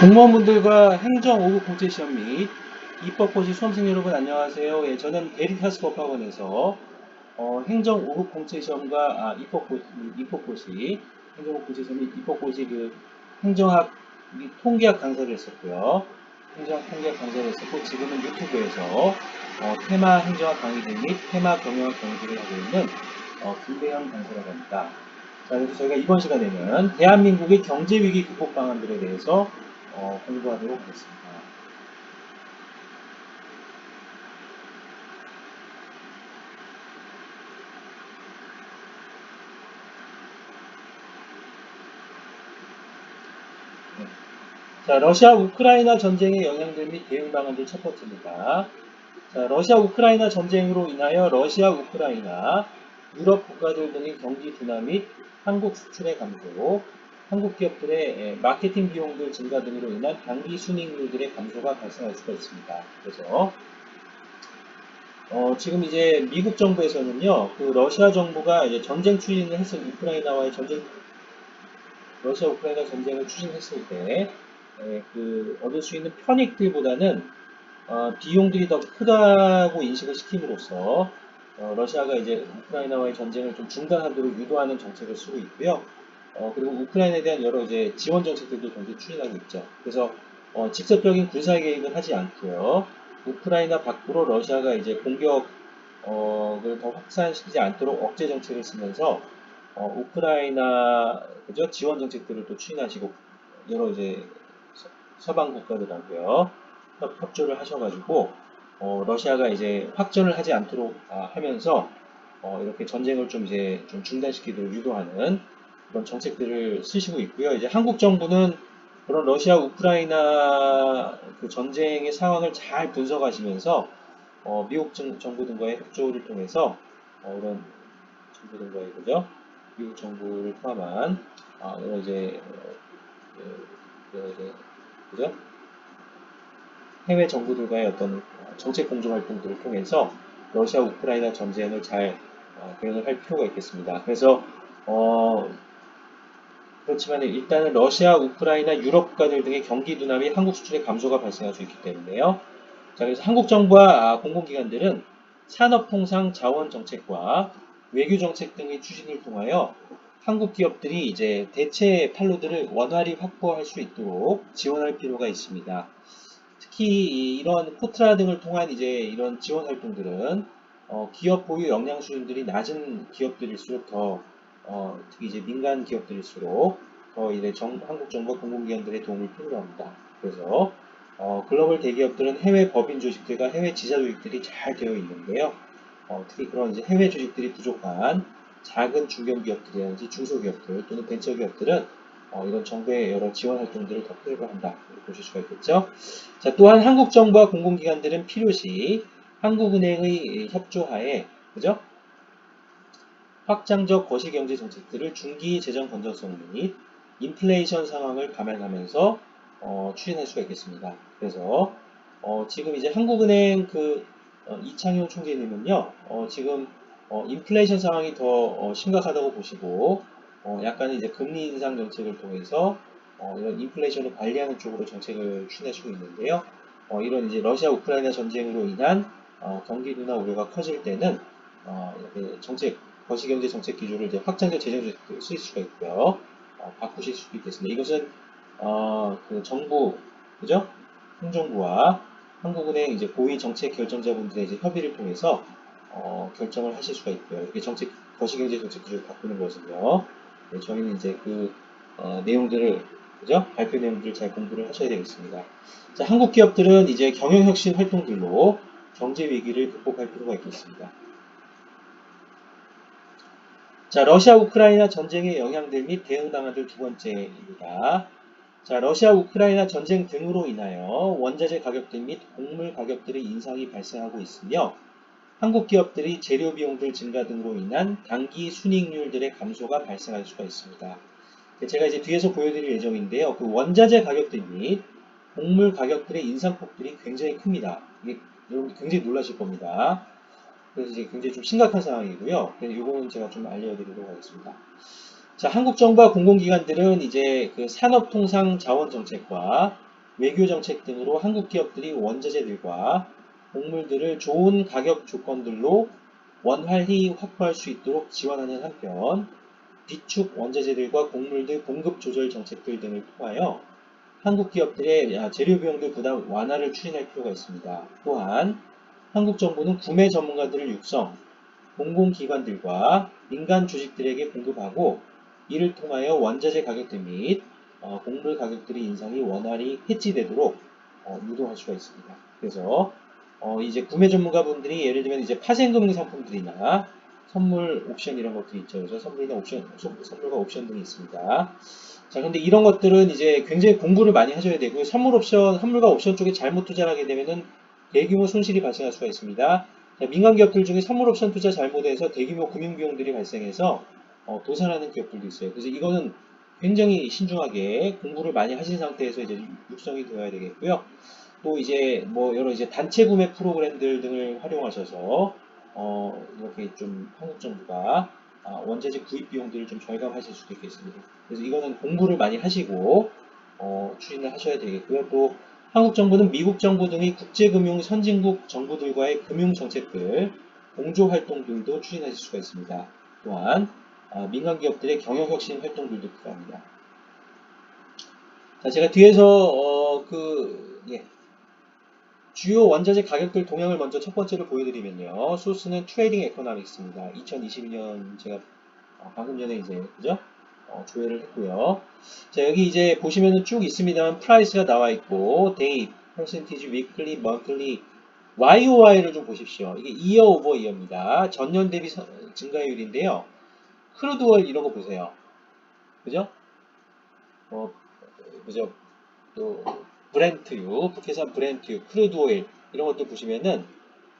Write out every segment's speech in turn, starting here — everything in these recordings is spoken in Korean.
공무원분들과 행정 5급 공채시험 및 입법고시 수험생 여러분 안녕하세요. 예, 저는 베리타스 법학원에서 행정 5급 공채시험과 입법고시, 행정 5급 공채시험 및 입법고시 행정학 및 통계학 강사를 했었고요. 행정학 통계학 강사를 했었고 지금은 유튜브에서 테마 행정학 강의들 및 테마 경영학 강의들을 하고 있는 김배현 강사라고 합니다. 자, 그래서 저희가 이번 시간에는 대한민국의 경제위기 극복 방안들에 대해서 공부하도록 하겠습니다. 네. 자, 러시아 우크라이나 전쟁의 영향들 및 대응 방안들 첫 번째입니다. 자, 러시아 우크라이나 전쟁으로 인하여 러시아 우크라이나 유럽 국가들 등의 경기 둔화 및 한국 수출의 감소, 한국 기업들의 마케팅 비용들 증가 등으로 인한 단기 순이익률들의 감소가 발생할 수가 있습니다. 그래서 지금 이제 미국 정부에서는요, 그 러시아 정부가 이제 전쟁 추진을 했을 우크라이나와의 러시아 우크라이나 전쟁을 추진했을 때, 얻을 수 있는 편익들보다는 비용들이 더 크다고 인식을 시킴으로써 러시아가 이제 우크라이나와의 전쟁을 좀 중단하도록 유도하는 정책을 쓰고 있고요. 그리고 우크라이나에 대한 여러 이제 지원 정책들도 동시에 추진하고 있죠. 그래서 직접적인 군사 개입은 하지 않고요. 우크라이나 밖으로 러시아가 이제 공격을 더 확산시키지 않도록 억제 정책을 쓰면서 우크라이나 그죠 지원 정책들을 또 추진하시고 여러 이제 서방 국가들하고요 협조를 하셔가지고 러시아가 이제 확전을 하지 않도록 하면서 이렇게 전쟁을 좀 이제 좀 중단시키도록 유도하는 그런 정책들을 쓰시고 있고요. 이제 한국 정부는 그런 러시아 우크라이나 그 전쟁의 상황을 잘 분석하시면서 미국 정부 등과의 협조를 통해서 이런 정부 등과의 그죠? 미국 정부를 포함한 여러 이제 이제 그죠? 해외 정부들과의 어떤 정책 공조 활동들을 통해서 러시아 우크라이나 전쟁을 잘 대응을 할 필요가 있겠습니다. 그래서 그렇지만 일단은 러시아, 우크라이나, 유럽 국가들 등의 경기 둔화 및 한국 수출의 감소가 발생할 수 있기 때문에요. 자, 그래서 한국 정부와 공공기관들은 산업통상 자원 정책과 외교 정책 등의 추진을 통하여 한국 기업들이 이제 대체 판로들을 원활히 확보할 수 있도록 지원할 필요가 있습니다. 특히 이런 포트라 등을 통한 이제 이런 지원 활동들은 기업 보유 역량 수준들이 낮은 기업들일수록 특히 이제 민간 기업들일수록 더 이제 한국 정부와 공공기관들의 도움을 필요로 합니다. 그래서 글로벌 대기업들은 해외 법인 조직들과 해외 지사 조직들이 잘 되어 있는데요. 특히 그런 이제 해외 조직들이 부족한 작은 중견기업들이라든지 중소기업들 또는 벤처기업들은 이런 정부의 여러 지원 활동들을 더 필요로 한다. 이렇게 보실 수가 있겠죠. 자, 또한 한국 정부와 공공기관들은 필요시 한국은행의 협조하에 그죠? 확장적 거시경제 정책들을 중기 재정 건전성 및 인플레이션 상황을 감안하면서 추진할 수가 있겠습니다. 그래서 지금 이제 한국은행 이창용 총재님은요, 지금 인플레이션 상황이 더 심각하다고 보시고 약간 이제 금리 인상 정책을 통해서 이런 인플레이션을 관리하는 쪽으로 정책을 추진하시고 있는데요. 이런 이제 러시아 우크라이나 전쟁으로 인한 경기 둔화 우려가 커질 때는 거시경제 정책 기조를 이제 확장적 재정 정책으로 쓰일 수가 있고요. 바꾸실 수도 있겠습니다. 이것은 그 정부, 그죠? 행정부와 한국은행 이제 고위 정책 결정자분들의 이제 협의를 통해서 결정을 하실 수가 있고요. 이렇게 거시경제 정책 기조를 바꾸는 것은요. 네, 저희는 이제 내용들을 그죠? 발표 내용들을 잘 공부를 하셔야 되겠습니다. 자, 한국 기업들은 이제 경영혁신 활동들로 경제 위기를 극복할 필요가 있겠습니다. 자, 러시아 우크라이나 전쟁의 영향들 및 대응 방안들 두 번째입니다. 자, 러시아 우크라이나 전쟁 등으로 인하여 원자재 가격들 및 곡물 가격들의 인상이 발생하고 있으며 한국 기업들이 재료 비용들 증가 등으로 인한 단기 순이익률들의 감소가 발생할 수가 있습니다. 제가 이제 뒤에서 보여드릴 예정인데요. 그 원자재 가격들 및 곡물 가격들의 인상폭들이 굉장히 큽니다. 이게 여러분 굉장히 놀라실 겁니다. 그래서 이제 굉장히 좀 심각한 상황이고요. 그래서 이거는 제가 좀 알려드리도록 하겠습니다. 자, 한국 정부와 공공기관들은 이제 그 산업통상 자원 정책과 외교 정책 등으로 한국 기업들이 원자재들과 곡물들을 좋은 가격 조건들로 원활히 확보할 수 있도록 지원하는 한편 비축 원자재들과 곡물들 공급 조절 정책들 등을 통하여 한국 기업들의 재료 비용들 부담 완화를 추진할 필요가 있습니다. 또한 한국 정부는 구매 전문가들을 육성, 공공기관들과 민간 조직들에게 공급하고 이를 통하여 원자재 가격들 및 곡물 가격들의 인상이 원활히 해지되도록 유도할 수가 있습니다. 그래서 이제 구매 전문가분들이 예를 들면 이제 파생금융 상품들이나 선물 옵션 이런 것들이 있죠. 그래서 선물이나 옵션, 선물과 옵션 등이 있습니다. 자, 근데 이런 것들은 이제 굉장히 공부를 많이 하셔야 되고요. 선물 옵션, 선물과 옵션 쪽에 잘못 투자를 하게 되면은 대규모 손실이 발생할 수가 있습니다. 자, 민간 기업들 중에 선물 옵션 투자 잘못해서 대규모 금융 비용들이 발생해서 도산하는 기업들도 있어요. 그래서 이거는 굉장히 신중하게 공부를 많이 하신 상태에서 이제 육성이 되어야 되겠고요. 또 이제 뭐 여러 이제 단체 구매 프로그램들 등을 활용하셔서 이렇게 좀 한국 정부가 원자재 구입 비용들을 좀 절감하실 수도 있겠습니다. 그래서 이거는 공부를 많이 하시고 추진을 하셔야 되겠고요. 또 한국 정부는 미국 정부 등의 국제금융 선진국 정부들과의 금융 정책들, 공조 활동들도 추진하실 수가 있습니다. 또한 민간 기업들의 경영 혁신 활동들도 필요합니다. 자, 제가 뒤에서 주요 원자재 가격들 동향을 먼저 첫 번째로 보여드리면요. 소스는 트레이딩 에코노믹스입니다. 2022년 제가 방금 전에 이제 그죠? 조회를 했고요. 자, 여기 이제 보시면은 쭉 있습니다만 프라이스가 나와 있고 데이, 퍼센티지, 위클리, 먼틀리, YOY를 좀 보십시오. 이게 이어 오버 이어입니다. 전년 대비 증가율인데요. 크루드월 이런 거 보세요. 그죠? 그죠? 또 브렌트유, 북해산 브렌트유, 크루드 오일 이런 것들 보시면은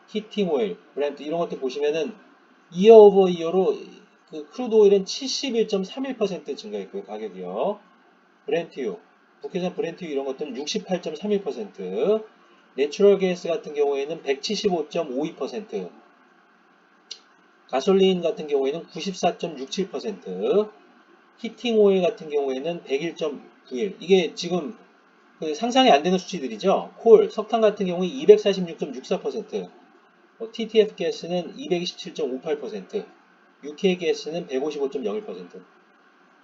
히팅 오일, 브렌트 이런 것들 보시면은 이어 오버 이어로 그 크루드 오일은 71.31% 증가했고요. 가격이요. 브렌트유, 북해산 브렌트유 이런 것들은 68.31%, 내추럴 가스 같은 경우에는 175.52%, 가솔린 같은 경우에는 94.67%, 히팅 오일 같은 경우에는 101.91. 이게 지금 상상이 안 되는 수치들이죠. 콜, 석탄 같은 경우에 246.64%, TTF 가스는 227.58%, UK 가스는 155.01%.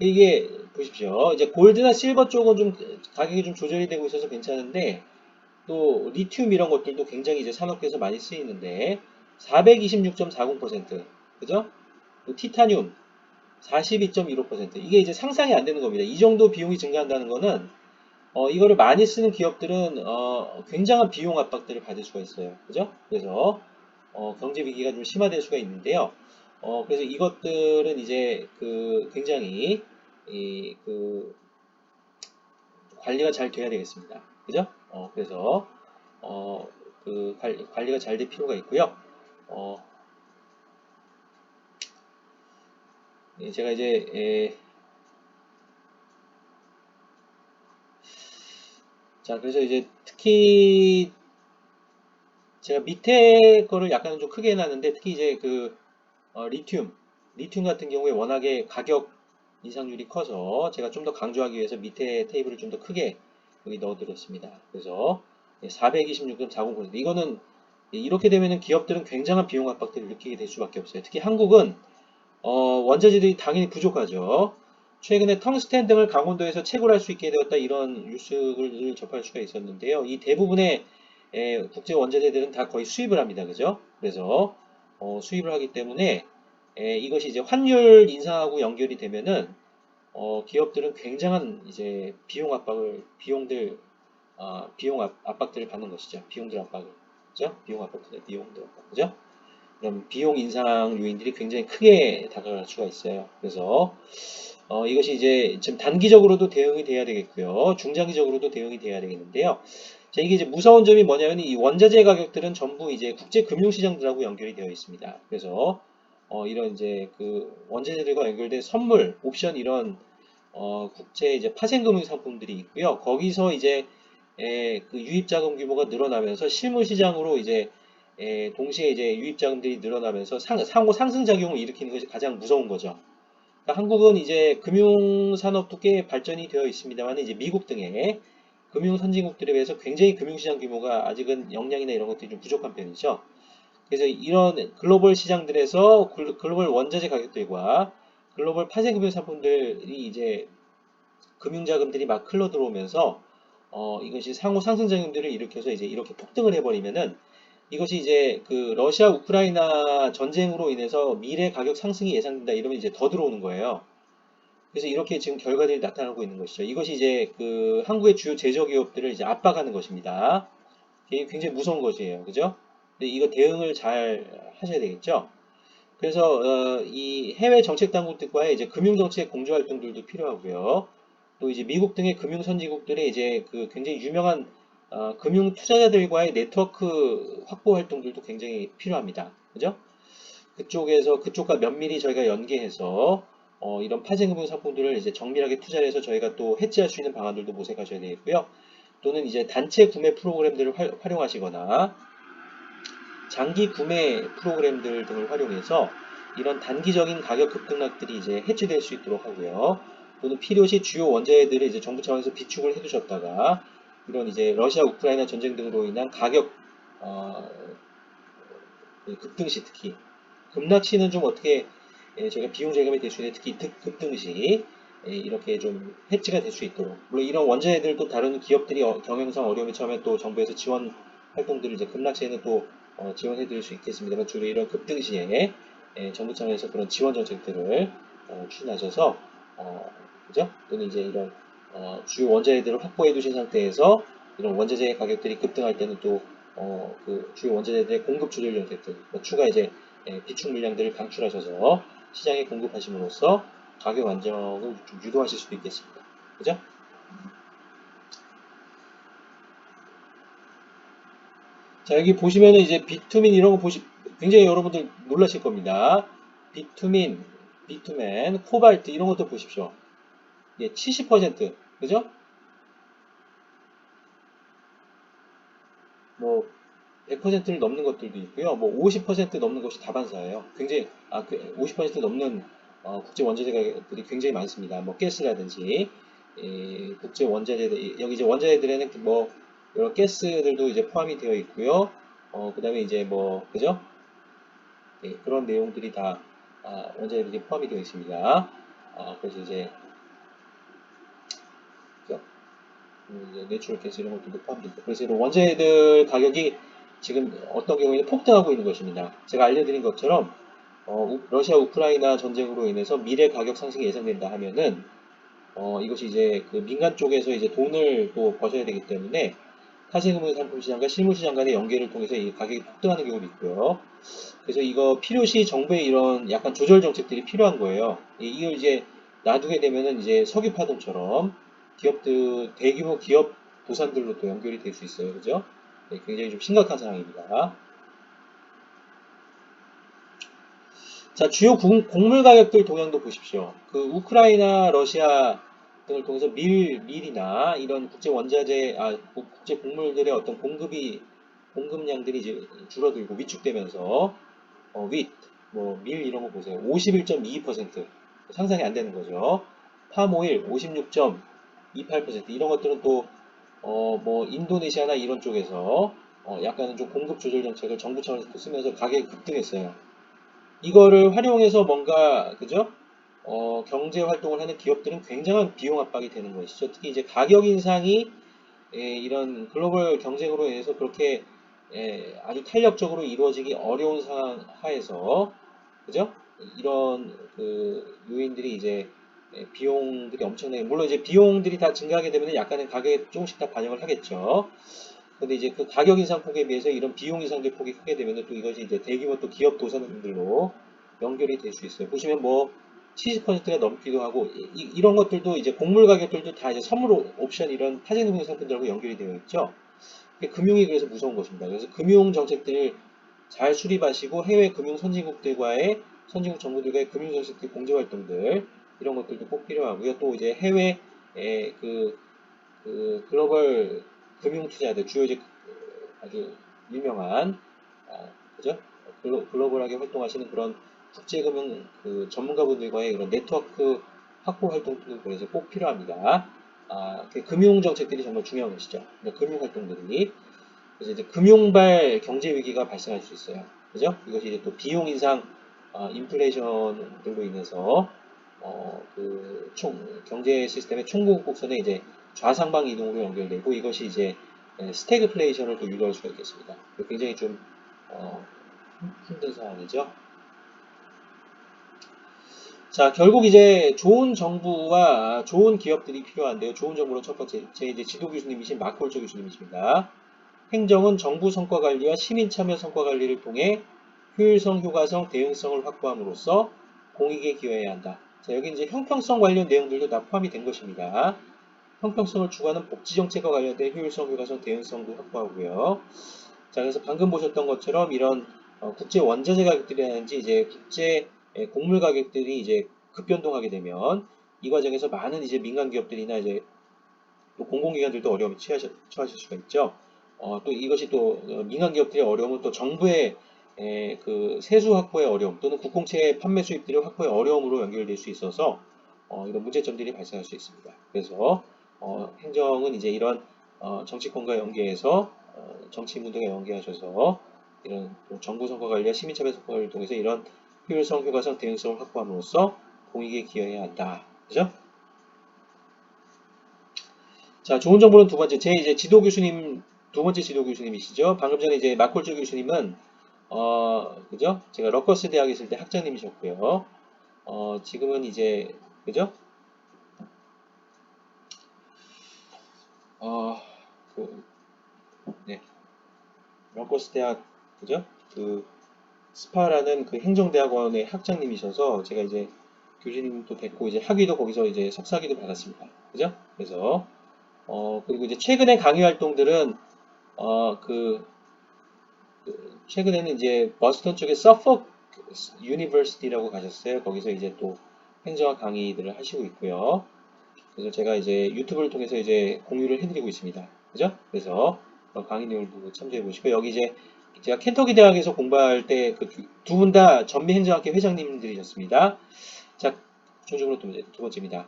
이게 보십시오. 이제 골드나 실버 쪽은 좀 가격이 좀 조절이 되고 있어서 괜찮은데 또 리튬 이런 것들도 굉장히 이제 산업계에서 많이 쓰이는데 426.40%, 그죠? 또 티타늄 42.15%. 이게 이제 상상이 안 되는 겁니다. 이 정도 비용이 증가한다는 거는 이거를 많이 쓰는 기업들은 굉장한 비용 압박들을 받을 수가 있어요. 그죠? 그래서 경제 위기가 좀 심화될 수가 있는데요. 그래서 이것들은 이제 굉장히 관리가 잘 돼야 되겠습니다. 그죠? 그래서 관리가 잘 될 필요가 있고요. 제가 이제 자, 그래서 이제 특히 제가 밑에 거를 약간 좀 크게 해놨는데 특히 이제 리튬 같은 경우에 워낙에 가격 인상률이 커서 제가 좀 더 강조하기 위해서 밑에 테이블을 좀 더 크게 여기 넣어드렸습니다. 그래서 426.40%. 이거는 이렇게 되면은 기업들은 굉장한 비용 압박들을 느끼게 될 수밖에 없어요. 특히 한국은 원자재들이 당연히 부족하죠. 최근에 텅스텐 등을 강원도에서 채굴할 수 있게 되었다 이런 뉴스를 접할 수가 있었는데요. 이 대부분의 국제 원자재들은 다 거의 수입을 합니다. 그죠? 그래서 수입을 하기 때문에 이것이 이제 환율 인상하고 연결이 되면은 기업들은 굉장한 이제 비용 압박들을 받는 것이죠. 비용들 압박을. 그죠? 비용 압박들, 비용들 압박. 그죠? 그럼 비용 인상 요인들이 굉장히 크게 다가갈 수가 있어요. 그래서 이것이 이제 지금 단기적으로도 대응이 돼야 되겠고요. 중장기적으로도 대응이 돼야 되겠는데요. 자, 이게 이제 무서운 점이 뭐냐면 이 원자재 가격들은 전부 이제 국제 금융시장들하고 연결이 되어 있습니다. 그래서 이런 이제 원자재들과 연결된 선물, 옵션 이런 국제 이제 파생금융 상품들이 있고요. 거기서 이제 유입 자금 규모가 늘어나면서 실물 시장으로 이제 동시에 이제 유입 자금들이 늘어나면서 상호 상승 작용을 일으키는 것이 가장 무서운 거죠. 그러니까 한국은 이제 금융 산업도 꽤 발전이 되어 있습니다만 이제 미국 등의 금융 선진국들에 비해서 굉장히 금융시장 규모가 아직은 역량이나 이런 것들이 좀 부족한 편이죠. 그래서 이런 글로벌 시장들에서 글로벌 원자재 가격들과 글로벌 파생금융 상품들이 이제 금융자금들이 막 흘러 들어오면서 이것이 상호 상승작용들을 일으켜서 이제 이렇게 폭등을 해버리면은 이것이 이제 그 러시아 우크라이나 전쟁으로 인해서 미래 가격 상승이 예상된다 이러면 이제 더 들어오는 거예요. 그래서 이렇게 지금 결과들이 나타나고 있는 것이죠. 이것이 이제 그 한국의 주요 제조기업들을 이제 압박하는 것입니다. 이게 굉장히 무서운 것이에요. 그죠? 근데 이거 대응을 잘 하셔야 되겠죠? 그래서 이 해외 정책 당국들과의 이제 금융 정책 공조 활동들도 필요하고요. 또 이제 미국 등의 금융 선진국들의 이제 그 굉장히 유명한 금융 투자자들과의 네트워크 확보 활동들도 굉장히 필요합니다. 그죠? 그쪽에서 그쪽과 면밀히 저희가 연계해서 이런 파생금융 상품들을 이제 정밀하게 투자를 해서 저희가 또 해지할 수 있는 방안들도 모색하셔야 되겠고요. 또는 이제 단체 구매 프로그램들을 활용하시거나 장기 구매 프로그램들 등을 활용해서 이런 단기적인 가격 급등락들이 이제 해지될 수 있도록 하고요. 또는 필요시 주요 원자재들을 이제 정부 차원에서 비축을 해두셨다가 이런 이제 러시아 우크라이나 전쟁 등으로 인한 가격 어, 그 급등시 특히 급락시는 좀 어떻게 저희가 비용 절감이 될 수 있는 특히 급등시 이렇게 좀 해지가 될 수 있도록 물론 이런 원자재들도 다른 기업들이 경영상 어려움이 처음에 또 정부에서 지원 활동들을 이제 급락시에는 또 지원해 드릴 수 있겠습니다만 주로 이런 급등시에 정부 차원에서 그런 지원 정책들을 추진하셔서 그죠? 또는 이제 이런 주요 원자재들을 확보해 두신 상태에서 이런 원자재 가격들이 급등할 때는 또 그 주요 원자재들의 공급 조절 정책들, 뭐 추가 이제 비축 물량들을 방출하셔서 시장에 공급하심으로써 가격 안정을 좀 유도하실 수도 있겠습니다. 그죠? 자, 여기 보시면은 이제 비투민 이런 거 굉장히 여러분들 놀라실 겁니다. 비투민, 비투맨, 코발트 이런 것도 보십시오. 예, 70%, 그죠? 뭐 100%를 넘는 것들도 있고요. 뭐 50% 넘는 것이 다반사예요. 굉장히 50% 넘는 국제 원자재 가격들이 굉장히 많습니다. 뭐 가스라든지 국제 원자재들 여기 이제 원자재들에는 뭐 여러 가스들도 이제 포함이 되어 있고요. 그다음에 이제 뭐 그죠? 그런 내용들이 다 원자재들이 포함이 되어 있습니다. 그래서 이제 그죠? 이제 내추럴 가스 이런 것들도 포함되어 있고 그래서 이런 원자재들 가격이 지금 어떤 경우에는 폭등하고 있는 것입니다. 제가 알려드린 것처럼 러시아 우크라이나 전쟁으로 인해서 미래 가격 상승이 예상된다 하면은 이것이 이제 그 민간 쪽에서 이제 돈을 또 버셔야 되기 때문에 타세금융 상품 시장과 실물 시장 간의 연계를 통해서 이 가격이 폭등하는 경우도 있고요. 그래서 이거 필요시 정부의 이런 약간 조절 정책들이 필요한 거예요. 이걸 이제 놔두게 되면은 이제 석유 파동처럼 기업들 대규모 기업 도산들로 또 연결이 될 수 있어요. 그죠? 굉장히 좀 심각한 상황입니다. 자, 주요 곡물 가격들 동향도 보십시오. 그 우크라이나, 러시아 등을 통해서 밀이나 이런 국제 원자재, 국제 곡물들의 어떤 공급량들이 이제 줄어들고 위축되면서, 윗, 뭐, 밀 이런 거 보세요. 51.22% 상상이 안 되는 거죠. 파모일 56.28% 이런 것들은 또, 뭐, 인도네시아나 이런 쪽에서, 약간은 좀 공급 조절 정책을 정부 차원에서 쓰면서 가격이 급등했어요. 이거를 활용해서 뭔가 그죠? 경제 활동을 하는 기업들은 굉장한 비용 압박이 되는 것이죠. 특히 이제 가격 인상이 이런 글로벌 경쟁으로 인해서 그렇게 아주 탄력적으로 이루어지기 어려운 상황 하에서 그죠? 이런 그 요인들이 이제 비용들이 엄청나게 물론 이제 비용들이 다 증가하게 되면 약간의 가격에 조금씩 다 반영을 하겠죠. 근데 이제 그 가격 인상 폭에 비해서 이런 비용 인상들 폭이 크게 되면 또 이것이 이제 대규모 또 기업 도산들로 연결이 될 수 있어요. 보시면 뭐 70%가 넘기도 하고 런 것들도 이제 곡물 가격들도 다 이제 선물 옵션 이런 파생금융 상품들하고 연결이 되어 있죠. 금융이 그래서 무서운 것입니다. 그래서 금융 정책들을 잘 수립하시고 해외 금융 선진국들과의 선진국 정부들과의 금융 정책들 공조 활동들 이런 것들도 꼭 필요하고요. 또 이제 해외 그 글로벌 금융 투자들 주요 이제 아주 유명한 그죠? 글로벌하게 활동하시는 그런 국제금융 그 전문가분들과의 그런 네트워크 확보 활동도 그래서 꼭 필요합니다. 그 금융 정책들이 정말 중요한 것이죠. 금융 활동들이. 그래서 이제 금융발 경제 위기가 발생할 수 있어요. 그죠? 이것이 이제 또 비용 인상, 인플레이션들로 인해서 경제 시스템의 총궁극곡선에 이제 좌상방 이동으로 연결되고 이것이 이제 스태그플레이션을 또 유도할 수가 있겠습니다. 굉장히 좀 힘든 상황이죠. 자, 결국 이제 좋은 정부와 좋은 기업들이 필요한데요. 좋은 정부는 첫 번째, 제 이제 지도 교수님이신 마콜조 교수님이십니다. 행정은 정부 성과 관리와 시민 참여 성과 관리를 통해 효율성, 효과성, 대응성을 확보함으로써 공익에 기여해야 한다. 자, 여기 이제 형평성 관련 내용들도 다 포함이 된 것입니다. 형평성을 추구하는 복지 정책과 관련된 효율성, 효과성, 대응성도 확보하고요. 자, 그래서 방금 보셨던 것처럼 이런 국제 원자재 가격들이라든지 이제 국제 곡물 가격들이 이제 급변동하게 되면 이 과정에서 많은 이제 민간 기업들이나 이제 또 공공기관들도 어려움에 처하실 수가 있죠. 또 이것이 또 민간 기업들의 어려움은 또 정부의 그 세수 확보의 어려움 또는 국공채 판매 수입들의 확보의 어려움으로 연결될 수 있어서 이런 문제점들이 발생할 수 있습니다. 그래서 행정은 이제 이런 정치권과 연계해서 정치인분들과 연계하셔서 이런 정부 성과 관리와 시민 참여 성과를 통해서 이런 효율성, 효과성, 대응성을 확보함으로써 공익에 기여해야 한다. 그죠? 자, 좋은 정보는 두 번째. 제 이제 지도 교수님, 두 번째 지도 교수님이시죠. 방금 전에 이제 마콜조 교수님은, 그죠? 제가 러커스 대학에 있을 때 학장님이셨고요. 지금은 이제, 그죠? 어, 그, 네. 러커스 대학, 그죠? 그, 스파라는 그 행정대학원의 학장님이셔서 제가 이제 교수님도 뵙고 이제 학위도 거기서 이제 석사학위도 받았습니다. 그죠? 그래서, 그리고 이제 최근에 강의 활동들은, 어, 그, 최근에는 이제 버스턴 쪽에 서포크 유니버시티라고 가셨어요. 거기서 이제 또 행정학 강의들을 하시고 있고요. 그래서 제가 이제 유튜브를 통해서 이제 공유를 해드리고 있습니다. 그죠? 그래서 그런 강의 내용을 참조해 보시고 여기 이제 제가 켄터기 대학에서 공부할 때 그 두 분 다 전미 행정학회 회장님들이셨습니다. 자, 최종적으로 또 이제 두 번째입니다.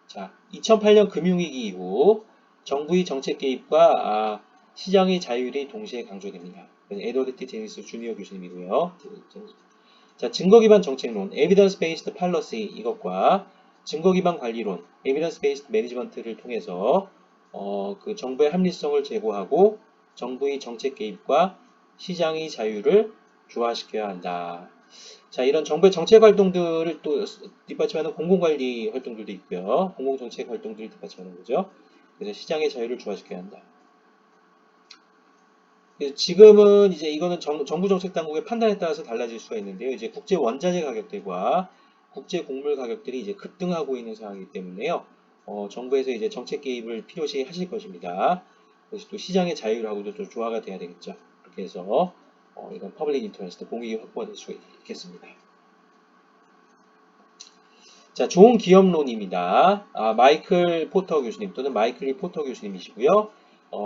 자, 2008년 금융위기 이후 정부의 정책 개입과 시장의 자율이 동시에 강조됩니다. 에드워드 T. 제니스 주니어 교수님이고요. 자, 증거 기반 정책론, evidence based policy 이것과 증거 기반 관리론, evidence based management를 통해서 그 정부의 합리성을 제고하고 정부의 정책 개입과 시장의 자유를 조화시켜야 한다. 자, 이런 정부의 정책 활동들을 또 뒷받침하는 공공관리 활동들도 있고요. 공공정책 활동들을 뒷받침하는 거죠. 그래서 시장의 자유를 조화시켜야 한다. 지금은 이제 이거는 정부 정책 당국의 판단에 따라서 달라질 수가 있는데요. 이제 국제 원자재 가격들과 국제 곡물 가격들이 이제 급등하고 있는 상황이기 때문에요. 정부에서 이제 정책 개입을 필요시 하실 것입니다. 그래서 또 시장의 자율하고도 좀 조화가 돼야 되겠죠. 그렇게 해서 이런 퍼블릭 인터레스트 공익이 확보가 될 수가 있겠습니다. 자, 좋은 기업론입니다. 마이클 포터 교수님 또는 마이클 리 포터 교수님이시고요.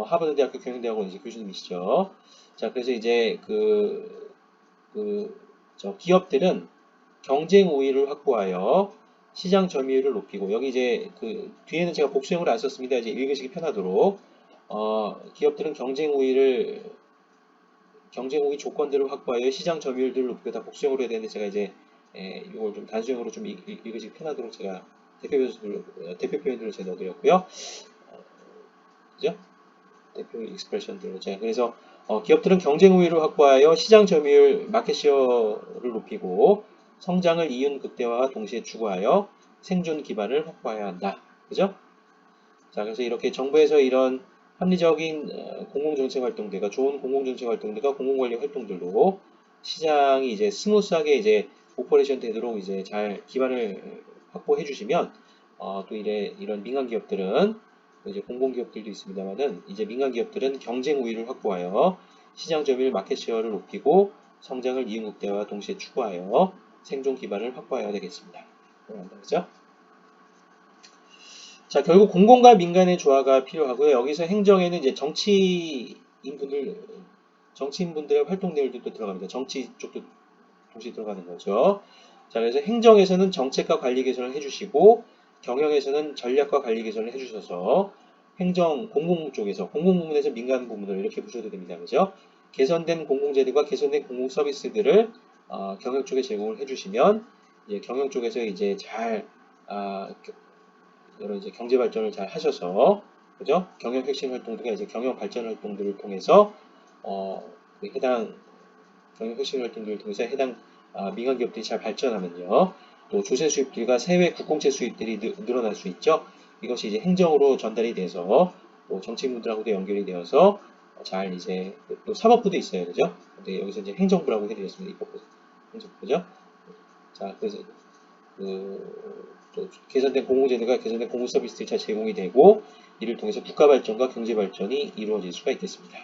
하버드 대학교 경영대학원 이제 교수님이시죠. 자, 그래서 이제 기업들은 경쟁 우위를 확보하여 시장 점유율을 높이고 여기 이제 그 뒤에는 제가 복수형을 안 썼습니다. 이제 읽으시기 편하도록 기업들은 경쟁 우위 조건들을 확보하여 시장 점유율들을 높이고 다 복수형으로 해야 되는데 제가 이제 이걸 좀 단수형으로 좀 읽으시기 편하도록 제가 대표 표현들을 제가 넣어드렸고요. 그죠? 대표 익스프레션들로 제가 그래서 기업들은 경쟁 우위를 확보하여 시장 점유율 마켓시어를 높이고 성장을 이윤 극대화와 동시에 추구하여 생존 기반을 확보해야 한다. 그죠? 자, 그래서 이렇게 정부에서 이런 합리적인 공공정책 활동들과 좋은 공공정책 활동들과 공공관리 활동들로 시장이 이제 스무스하게 이제 오퍼레이션 되도록 이제 잘 기반을 확보해 주시면 또 이런 민간 기업들은 이제 공공기업들도 있습니다만은 이제 민간 기업들은 경쟁 우위를 확보하여 시장 점유율 마켓시어를 높이고 성장을 이윤 극대화와 동시에 추구하여 생존 기반을 확보해야 되겠습니다. 그렇죠? 자, 결국 공공과 민간의 조화가 필요하고요. 여기서 행정에는 이제 정치인분들의 활동 내용들도 들어갑니다. 정치 쪽도 동시에 들어가는 거죠. 자, 그래서 행정에서는 정책과 관리 개선을 해주시고 경영에서는 전략과 관리 개선을 해주셔서 행정 공공 쪽에서 공공 부문에서 민간 부문을 이렇게 보셔도 됩니다. 그죠? 개선된 공공재들과 개선된 공공 서비스들을 경영 쪽에 제공을 해주시면 이제 경영 쪽에서 이제 잘 여러 이제 경제 발전을 잘 하셔서 그죠? 경영 혁신 활동들과 이제 경영 발전 활동들을 통해서 그 해당 경영 혁신 활동들을 통해서 해당 민간 기업들이 잘 발전하면요. 또 조세 수입들과 세외 국공채 수입들이 늘어날 수 있죠. 이것이 이제 행정으로 전달이 돼서 또 정치인분들하고도 연결이 되어서 잘 이제 또 사법부도 있어요, 그죠? 근데 여기서 이제 행정부라고 해드렸습니다. 입법부, 행정부죠. 자, 그래서 또 개선된 공공재능과 개선된 공공 서비스들이 잘 제공이 되고 이를 통해서 국가 발전과 경제 발전이 이루어질 수가 있겠습니다.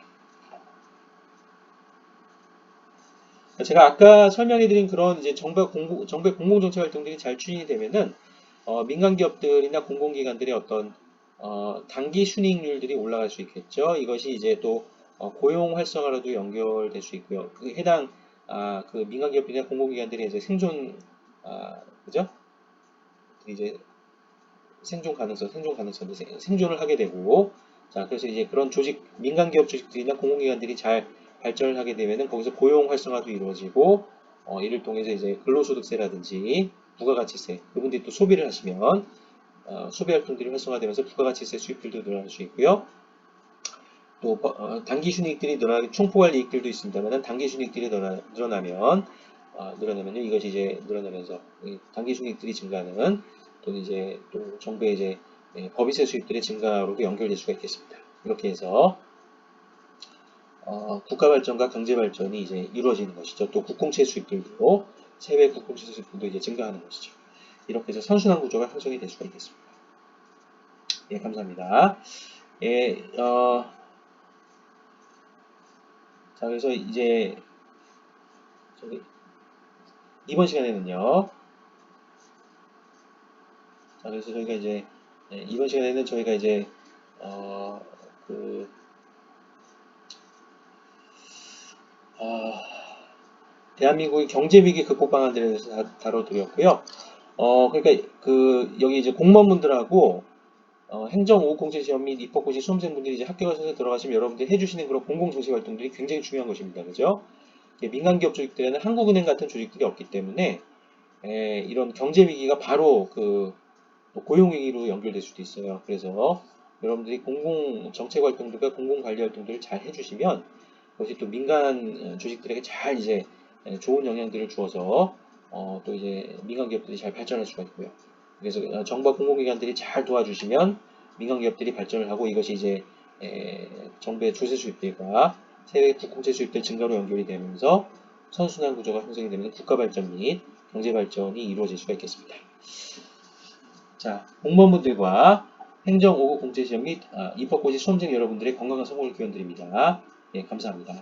제가 아까 설명해드린 그런 이제 정부의 공공정책 활동들이 잘 추진이 되면은 민간 기업들이나 공공기관들의 어떤 단기 순이익률들이 올라갈 수 있겠죠. 이것이 이제 또 고용 활성화로도 연결될 수 있고요. 그 해당 그 민간 기업들이나 공공기관들이 이제 그죠? 이제 생존을 하게 되고, 자, 그래서 이제 그런 민간 기업 조직들이나 공공기관들이 잘 발전을 하게 되면은 거기서 고용 활성화도 이루어지고, 이를 통해서 이제 근로소득세라든지 부가가치세, 그분들이 또 소비를 하시면, 소비 활동들이 활성화되면서 부가가치세 수입들도 늘어날 수 있고요. 또 단기 순이익들이 늘어나기 총포괄 이익들도 있습니다만 단기 순이익들이 늘어나면요 이것이 이제 늘어나면서 단기 순이익들이 증가하는 또는 이제 또 정부의 이제 법인세 수입들의 증가로도 연결될 수가 있겠습니다. 이렇게 해서 국가 발전과 경제 발전이 이제 이루어지는 것이죠. 또 국공채 수입들도 세외 국공채 수입들도 이제 증가하는 것이죠. 이렇게 해서 선순환 구조가 형성이 될 수가 있겠습니다. 예, 감사합니다. 예, 자, 그래서 이제 이번 시간에는요. 자, 그래서 저희가 이제 이번 시간에는 저희가 이제 어, 그 어, 대한민국의 경제 위기 극복 방안들에 대해서 다뤄드렸고요. 그러니까 여기 이제 공무원분들하고 행정5공채 시험 및 입법고시 수험생분들이 이제 합격하셔서 들어가시면 여러분들이 해주시는 그런 공공정책 활동들이 굉장히 중요한 것입니다. 그죠? 민간기업 조직들에는 한국은행 같은 조직들이 없기 때문에 이런 경제 위기가 바로 고용위기로 연결될 수도 있어요. 그래서 여러분들이 공공 정책 활동들과 공공 관리 활동들을 잘 해주시면 그것이 또 민간 조직들에게 잘 이제 좋은 영향들을 주어서 또 이제 민간 기업들이 잘 발전할 수가 있고요. 그래서 정부와 공공기관들이 잘 도와주시면 민간 기업들이 발전을 하고 이것이 이제 정부의 조세 수입들과 세계 국공채 수입들 증가로 연결이 되면서 선순환 구조가 형성이 되면 국가 발전 및 경제 발전이 이루어질 수가 있겠습니다. 자, 공무원분들과 행정 5급 공채 시험 및 입법고시 수험생 여러분들의 건강한 성공을 기원드립니다. 예, 감사합니다.